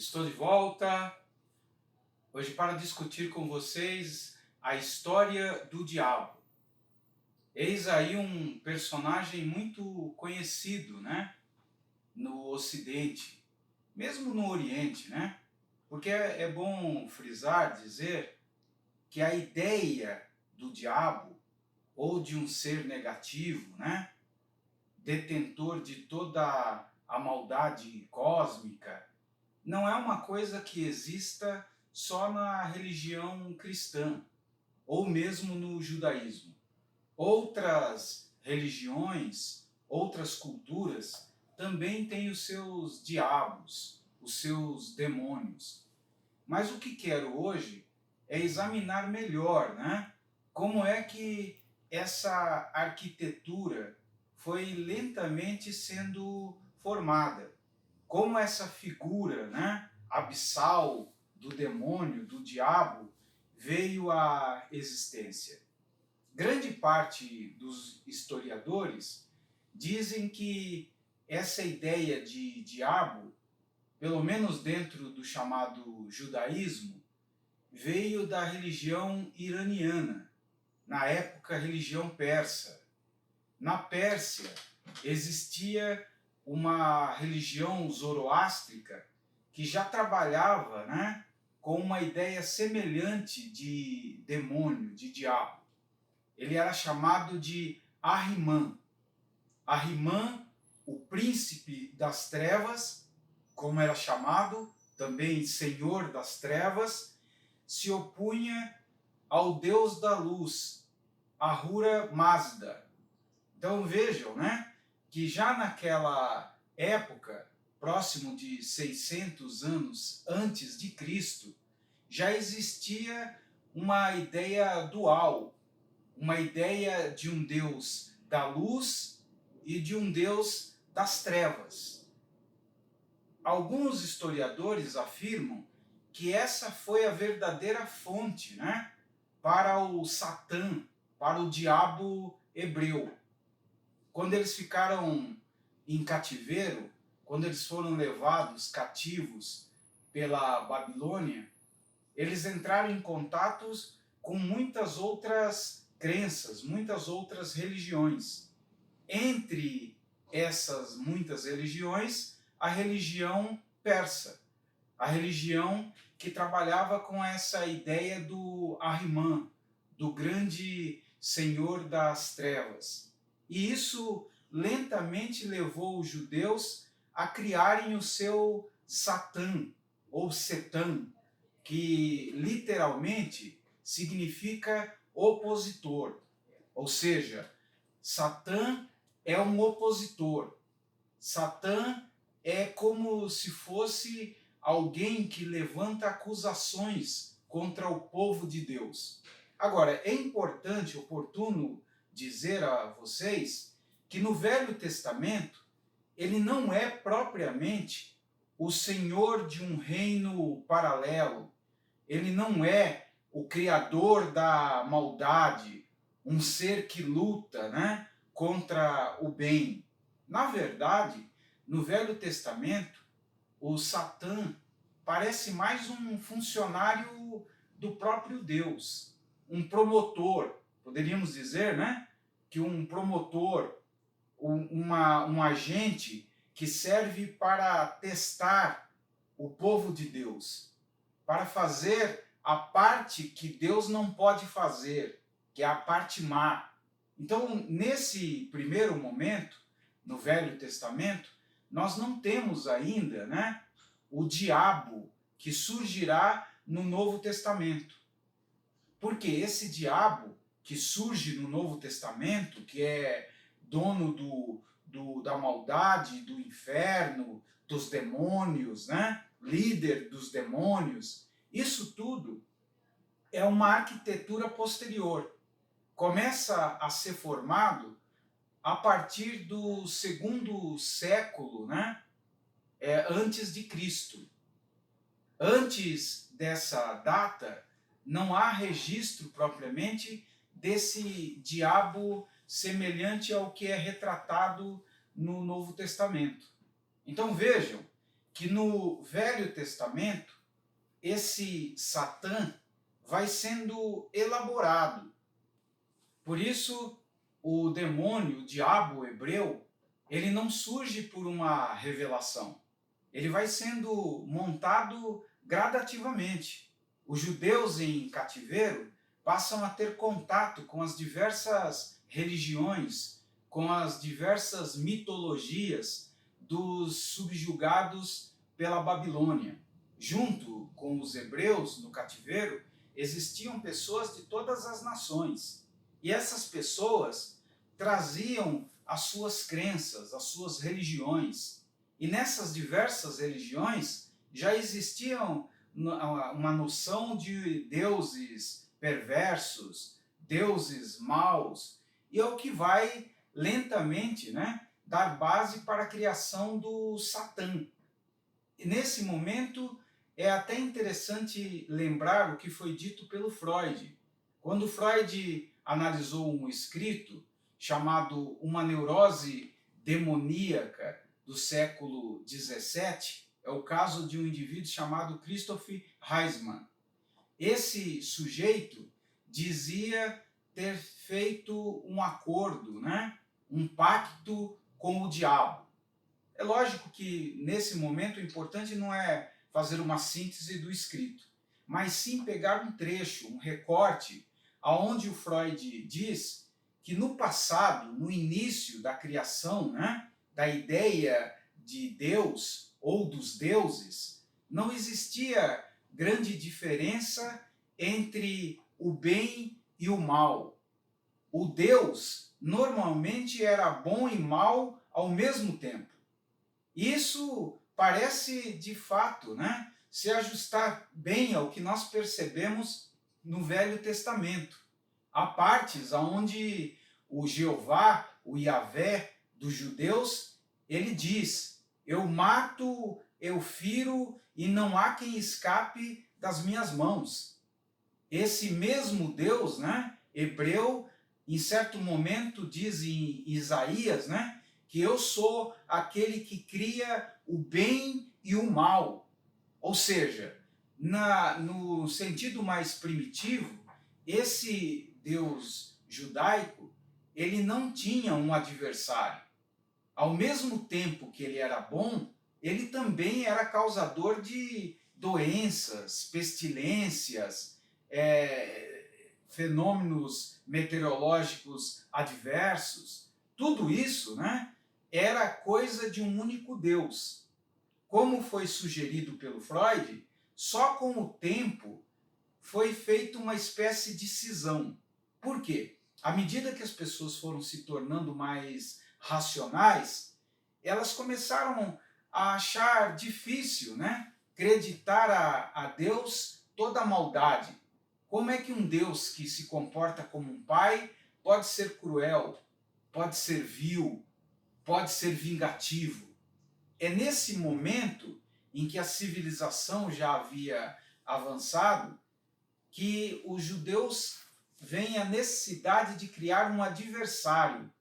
Estou de volta hoje para discutir com vocês a história do diabo. Eis aí um personagem muito conhecido, né, no Ocidente, mesmo no Oriente, né? Porque é bom frisar, dizer que a ideia do diabo ou de um ser negativo, né, detentor de toda a maldade cósmica, não é uma coisa que exista só na religião cristã, ou mesmo no judaísmo. Outras religiões, outras culturas, também têm os seus diabos, os seus demônios. Mas o que quero hoje é examinar melhor, né, como é que essa arquitetura foi lentamente sendo formada. Como essa figura, né, abissal do demônio, do diabo, veio à existência. Grande parte dos historiadores dizem que essa ideia de diabo, pelo menos dentro do chamado judaísmo, veio da religião iraniana, na época religião persa. Na Pérsia existia uma religião zoroástrica que já trabalhava, né, com uma ideia semelhante de demônio, de diabo. Ele era chamado de Ahriman. Ahriman, o príncipe das trevas, como era chamado, também senhor das trevas, se opunha ao deus da luz, Ahura Mazda. Então vejam, né, que já naquela época, próximo de 600 anos antes de Cristo, já existia uma ideia dual, uma ideia de um Deus da luz e de um Deus das trevas. Alguns historiadores afirmam que essa foi a verdadeira fonte, né, para o Satã, para o diabo hebreu. Quando eles ficaram em cativeiro, quando eles foram levados cativos pela Babilônia, eles entraram em contatos com muitas outras crenças, muitas outras religiões. Entre essas muitas religiões, a religião persa, a religião que trabalhava com essa ideia do Ahriman, do grande senhor das trevas. E isso lentamente levou os judeus a criarem o seu Satã, ou Setã, que literalmente significa opositor. Ou seja, Satã é um opositor. Satã é como se fosse alguém que levanta acusações contra o povo de Deus. Agora, é importante, oportuno dizer a vocês que no Velho Testamento ele não é propriamente o senhor de um reino paralelo, ele não é o criador da maldade, um ser que luta, né, contra o bem. Na verdade, no Velho Testamento, o Satã parece mais um funcionário do próprio Deus, um promotor, poderíamos dizer, né, que um promotor, um agente que serve para testar o povo de Deus, para fazer a parte que Deus não pode fazer, que é a parte má. Então, nesse primeiro momento, no Velho Testamento, nós não temos ainda, né, o diabo que surgirá no Novo Testamento. Porque esse diabo que surge no Novo Testamento, que é dono da maldade, do inferno, dos demônios, né, líder dos demônios, isso tudo é uma arquitetura posterior. Começa a ser formado a partir do segundo século, né, antes de Cristo. Antes dessa data, não há registro propriamente desse diabo semelhante ao que é retratado no Novo Testamento. Então vejam que no Velho Testamento esse Satã vai sendo elaborado. Por isso, o demônio, o diabo hebreu, ele não surge por uma revelação. Ele vai sendo montado gradativamente. Os judeus em cativeiro passam a ter contato com as diversas religiões, com as diversas mitologias dos subjugados pela Babilônia. Junto com os hebreus no cativeiro, existiam pessoas de todas as nações. E essas pessoas traziam as suas crenças, as suas religiões. E nessas diversas religiões já existiam uma noção de deuses perversos, deuses maus, e é o que vai lentamente, dar base para a criação do Satã. E nesse momento é até interessante lembrar o que foi dito pelo Freud. Quando Freud analisou um escrito chamado Uma Neurose Demoníaca do século XVII, é o caso de um indivíduo chamado Christoph Heisman. Esse sujeito dizia ter feito um acordo, um pacto com o diabo. É lógico que nesse momento o importante não é fazer uma síntese do escrito, mas sim pegar um trecho, um recorte, aonde o Freud diz que no passado, no início da criação, da ideia de Deus ou dos deuses, não existia grande diferença entre o bem e o mal. O Deus normalmente era bom e mal ao mesmo tempo. Isso parece, de fato, se ajustar bem ao que nós percebemos no Velho Testamento. Há partes onde o Jeová, o Yahvé dos judeus, ele diz: eu mato, eu firo e não há quem escape das minhas mãos. Esse mesmo Deus, hebreu, em certo momento diz em Isaías, que eu sou aquele que cria o bem e o mal. Ou seja, no sentido mais primitivo, esse Deus judaico, ele não tinha um adversário. Ao mesmo tempo que ele era bom, ele também era causador de doenças, pestilências, fenômenos meteorológicos adversos. Tudo isso, era coisa de um único Deus. Como foi sugerido pelo Freud, só com o tempo foi feita uma espécie de cisão. Por quê? À medida que as pessoas foram se tornando mais racionais, elas começaram a achar difícil, acreditar a Deus toda a maldade. Como é que um Deus que se comporta como um pai pode ser cruel, pode ser vil, pode ser vingativo? É nesse momento em que a civilização já havia avançado que os judeus veem a necessidade de criar um adversário,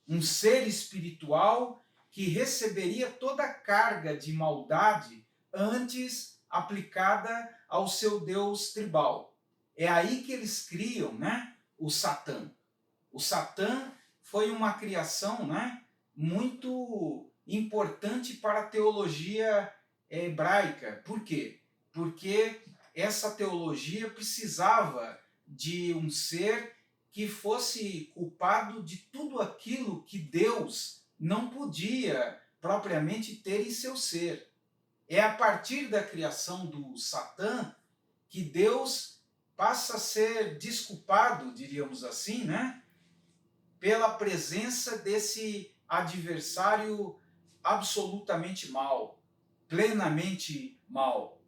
um ser espiritual que receberia toda a carga de maldade antes aplicada ao seu Deus tribal. É aí que eles criam, o Satã. O Satã foi uma criação, muito importante para a teologia hebraica. Por quê? Porque essa teologia precisava de um ser que fosse culpado de tudo aquilo que Deus não podia propriamente ter em seu ser. É a partir da criação do Satã que Deus passa a ser desculpado, diríamos assim, pela presença desse adversário absolutamente mal, plenamente mal.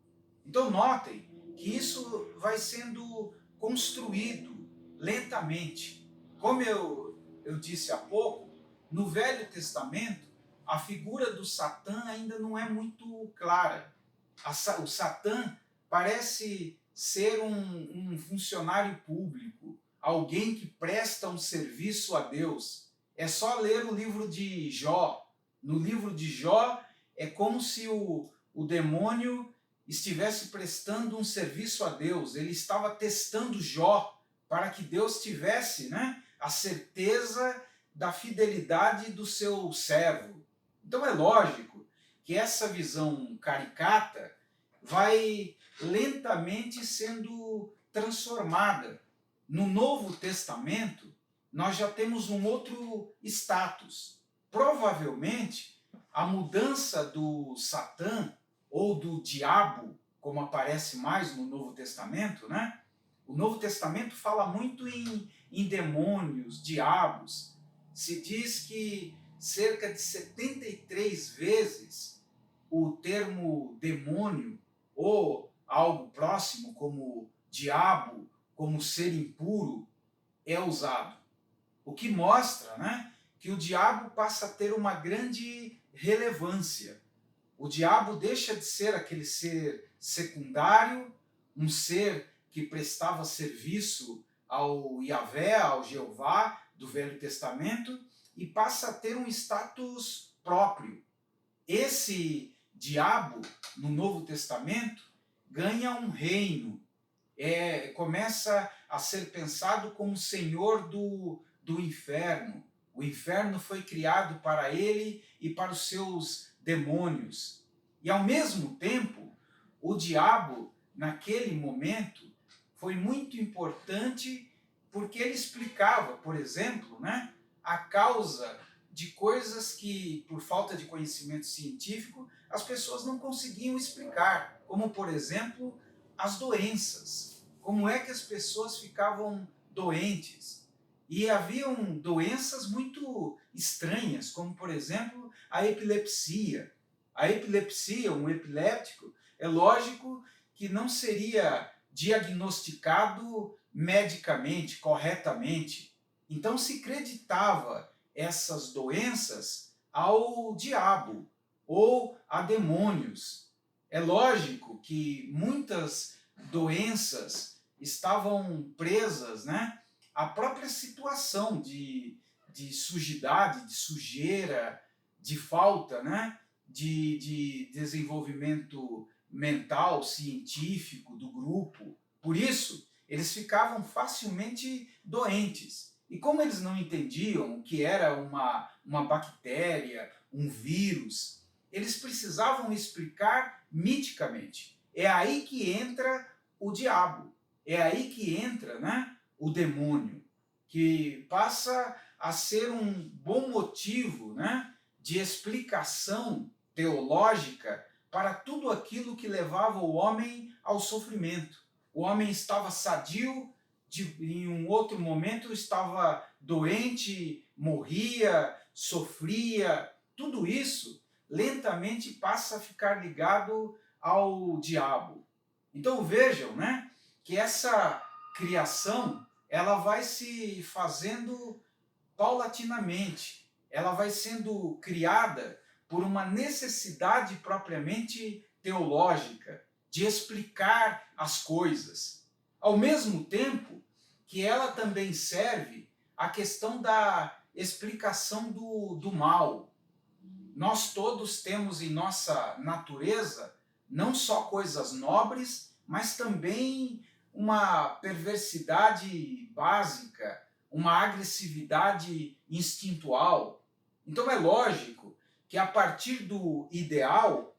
Então notem que isso vai sendo construído lentamente. Como eu disse há pouco, no Velho Testamento, a figura do Satã ainda não é muito clara. O Satã parece ser um funcionário público, alguém que presta um serviço a Deus. É só ler o livro de Jó. No livro de Jó, é como se o o demônio estivesse prestando um serviço a Deus, ele estava testando Jó para que Deus tivesse, né, a certeza da fidelidade do seu servo. Então é lógico que essa visão caricata vai lentamente sendo transformada. No Novo Testamento, nós já temos um outro status. Provavelmente, a mudança do Satã, ou do diabo, como aparece mais no Novo Testamento, né? O Novo Testamento fala muito em demônios, diabos. Se diz que cerca de 73 vezes o termo demônio, ou algo próximo como diabo, como ser impuro, é usado. O que mostra, né, que o diabo passa a ter uma grande relevância. O diabo deixa de ser aquele ser secundário, um ser que prestava serviço ao Yahvé, ao Jeová do Velho Testamento, e passa a ter um status próprio. Esse diabo, no Novo Testamento, ganha um reino, começa a ser pensado como senhor do inferno. O inferno foi criado para ele e para os seus demônios. E ao mesmo tempo, o diabo, naquele momento, foi muito importante porque ele explicava, por exemplo, né, a causa de coisas que, por falta de conhecimento científico, as pessoas não conseguiam explicar, como, por exemplo, as doenças. Como é que as pessoas ficavam doentes? E haviam doenças muito estranhas, como, por exemplo, a epilepsia. A epilepsia, um epiléptico, é lógico que não seria diagnosticado medicamente, corretamente. Então se creditava essas doenças ao diabo ou a demônios. É lógico que muitas doenças estavam presas, né, à própria situação de sujidade, de sujeira, de falta, né, de desenvolvimento mental, científico do grupo. Por isso, eles ficavam facilmente doentes. E como eles não entendiam o que era uma bactéria, um vírus, eles precisavam explicar miticamente. É aí que entra o diabo, é aí que entra, né, o demônio, que passa a ser um bom motivo, né, de explicação teológica para tudo aquilo que levava o homem ao sofrimento. O homem estava sadio, em um outro momento estava doente, morria, sofria. Tudo isso lentamente passa a ficar ligado ao diabo. Então vejam, né, que essa criação ela vai se fazendo paulatinamente. Ela vai sendo criada por uma necessidade propriamente teológica, de explicar as coisas. Ao mesmo tempo que ela também serve à questão da explicação do mal. Nós todos temos em nossa natureza não só coisas nobres, mas também uma perversidade básica, uma agressividade instintual. Então é lógico que a partir do ideal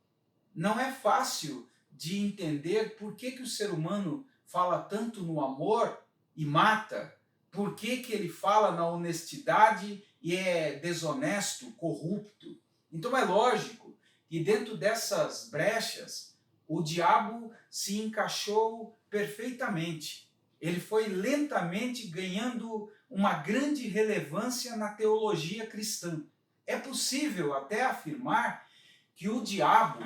não é fácil de entender por que o ser humano fala tanto no amor e mata, por que ele fala na honestidade e é desonesto, corrupto. Então é lógico que dentro dessas brechas o diabo se encaixou perfeitamente. Ele foi lentamente ganhando uma grande relevância na teologia cristã. É possível até afirmar que o diabo,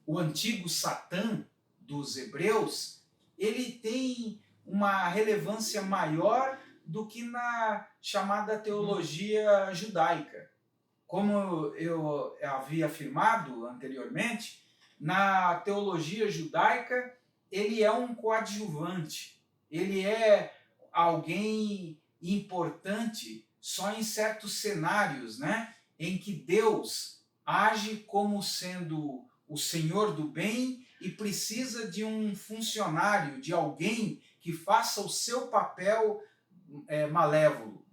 o antigo Satã dos hebreus, ele tem uma relevância maior do que na chamada teologia judaica. Como eu havia afirmado anteriormente, na teologia judaica ele é um coadjuvante, ele é alguém importante só em certos cenários, né, em que Deus age como sendo o senhor do bem e precisa de um funcionário, de alguém que faça o seu papel malévolo,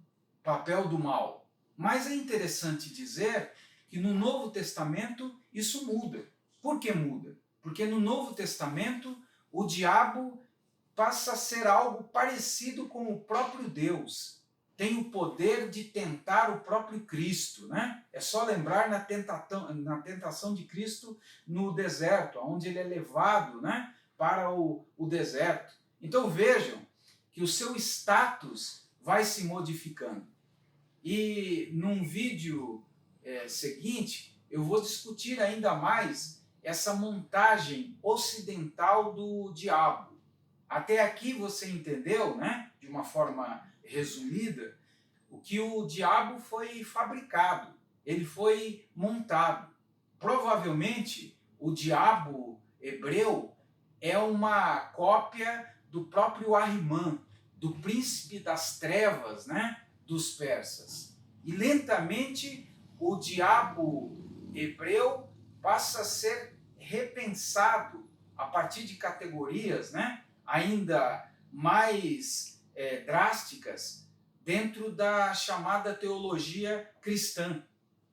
papel do mal. Mas é interessante dizer que no Novo Testamento isso muda. Por que muda? Porque no Novo Testamento o diabo passa a ser algo parecido com o próprio Deus. Tem o poder de tentar o próprio Cristo, né? É só lembrar na tentação de Cristo no deserto, onde ele é levado, né, para o deserto. Então vejam que o seu status vai se modificando. E num vídeo seguinte, eu vou discutir ainda mais essa montagem ocidental do diabo. Até aqui você entendeu, né, de uma forma resumida, o que o diabo foi fabricado, ele foi montado. Provavelmente o diabo hebreu é uma cópia do próprio Ahriman, do príncipe das trevas, né, dos persas. E lentamente o diabo hebreu passa a ser repensado a partir de categorias, né, ainda mais drásticas dentro da chamada teologia cristã.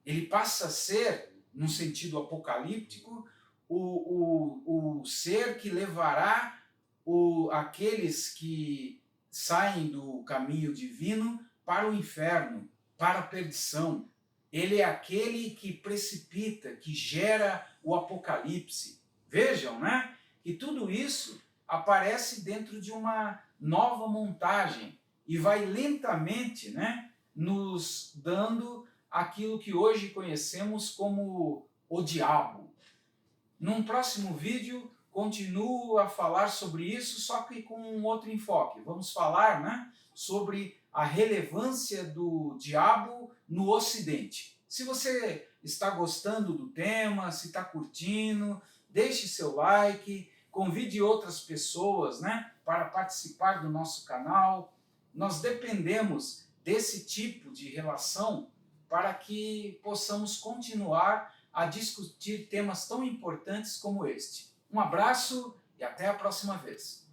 Ele passa a ser, num sentido apocalíptico, o ser que levará aqueles que saem do caminho divino para o inferno, para a perdição. Ele é aquele que precipita, que gera o apocalipse. Vejam, né? Que tudo isso aparece dentro de uma nova montagem e vai lentamente, né, nos dando aquilo que hoje conhecemos como o diabo. Num próximo vídeo, continuo a falar sobre isso, só que com um outro enfoque. Vamos falar, né, sobre a relevância do diabo no Ocidente. Se você está gostando do tema, se está curtindo, deixe seu like, convide outras pessoas, né, para participar do nosso canal. Nós dependemos desse tipo de relação para que possamos continuar a discutir temas tão importantes como este. Um abraço e até a próxima vez.